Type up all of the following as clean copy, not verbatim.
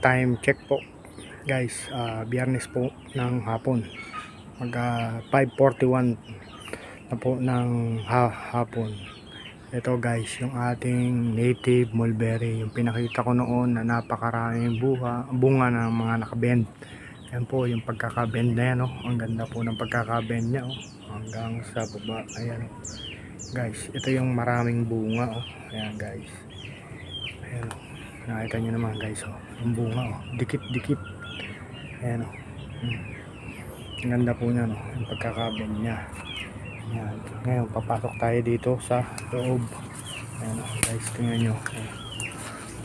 time check po guys, biyernes po ng hapon, mag 5:41 na po ng hapon. Ito guys, yung ating native mulberry, yung pinakita ko noon na napakaraming bunga ng mga nakabend. Yan po yung pagkakabend na yan, oh. Ang ganda po ng pagkakabend nya, oh. Hanggang sa baba, ayan, oh. Guys, ito yung maraming bunga, oh. Ayan guys, ayan, oh. Nakita nyo naman guys, oh, yung bunga, oh, dikit-dikit. Ayan, oh. Ang ganda po niya, no, yung pagkakabend niya. Ayan. Ngayon papasok tayo dito sa loob. Ayan, oh, guys, tingnan nyo, oh.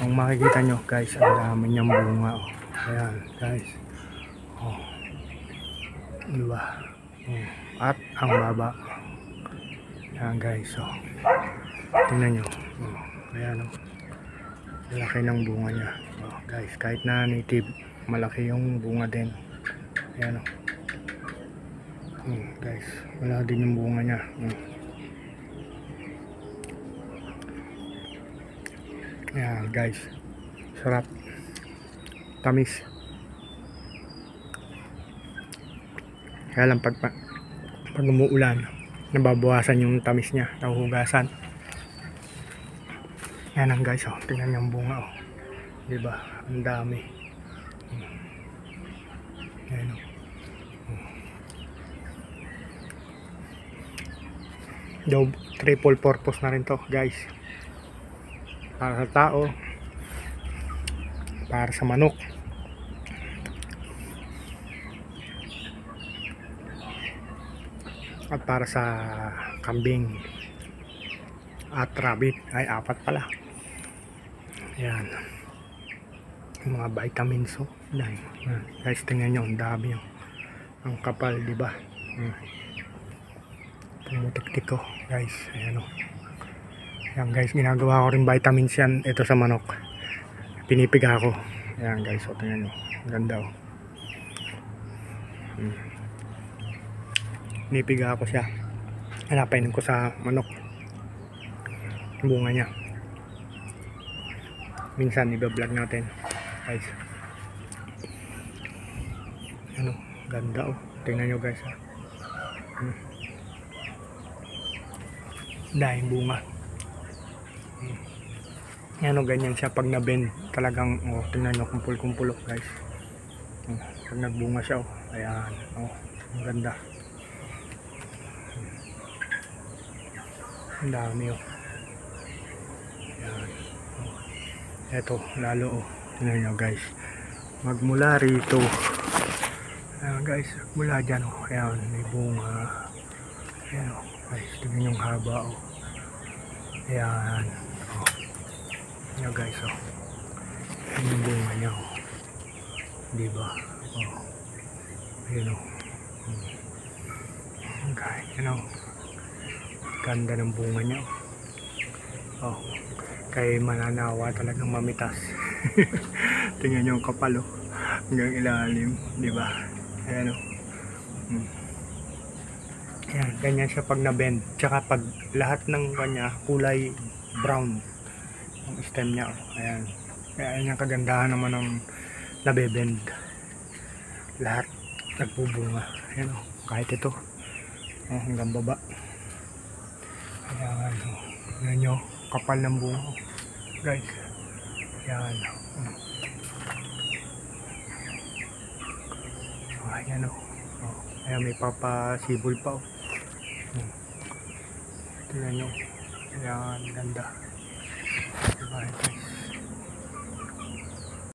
Kung makikita nyo guys, ang dami niyang bunga, oh. Ayan guys, oh, diba, oh. At ang baba. Ayan guys, oh, tingnan nyo, oh. Ayan, oh, malaki ng bunga niya, oh, guys. Kahit na native, malaki yung bunga din. Ayan, oh. Guys, wala din yung bunga niya. Ayan guys, sarap, tamis. Kaya lang pag umuulan, nababawasan yung tamis niya, nahuhugasan. Yan ang guys, oh, tingnan yung bunga, oh. Diba, ang dami. Ayan, oh. Triple purpose na rin to guys, para sa tao, para sa manok, at para sa kambing at rabbit. Ay, apat pala. Ayan, yung mga vitamins, oh. Guys, tingnan nyo, ang dami, oh. Ang kapal, diba? Pumutik-tik ko guys. Ayan, oh. Ayan guys, ginagawa ko rin vitamins yan. Ito sa manok, pinipiga ko. Ayan guys, so tingnan nyo, ang ganda, oh. Pinipiga ko siya, hanapin ko sa manok bunga niya. Minsan i-vlog natin guys. Ano, ganda, oh. Tingnan nyo guys, dahil bunga. Ano, ganyan siya pag na-bend talagang, oh, tingnan nyo, kumpul-kumpul, oh, guys. Pag nagbunga siya, oh, ayan, oh, ang ganda. Ang dami, oh. Ayan, oh. Eto lalo, oh, tingnan nyo guys, magmula rito, ayan guys, mula dyan, oh, ayan, may bunga. Ayan, oh, guys, tingnan yung haba, oh. Ayan, oh. Ayan guys, oh, yung bunga niya, oh. Diba, oh, ayan, oh. Okay, you know, ganda ng bunga niya, oh. Oh, kay mananawa talagang mamitas. Tingnan yung kapal, oh, hanggang ilalim, diba? Ayan, oh. Ayan, ganyan siya pag na-bend. Tsaka pag lahat ng kanya kulay brown ang stem niya, oh. Ayan, kaya ayan yung kagandahan naman ng nabebend. Lahat nagbubunga. Ayan, oh, kahit ito, oh, hanggang baba. Ayan, oh, ayan nyo, kapal ng bunga, oh, guys. Ayan, oh. Oh, ayan, oh. Oh, ayan, may papasibol pa, oh. Tingnan nyo, ayan, ganda. Diba guys?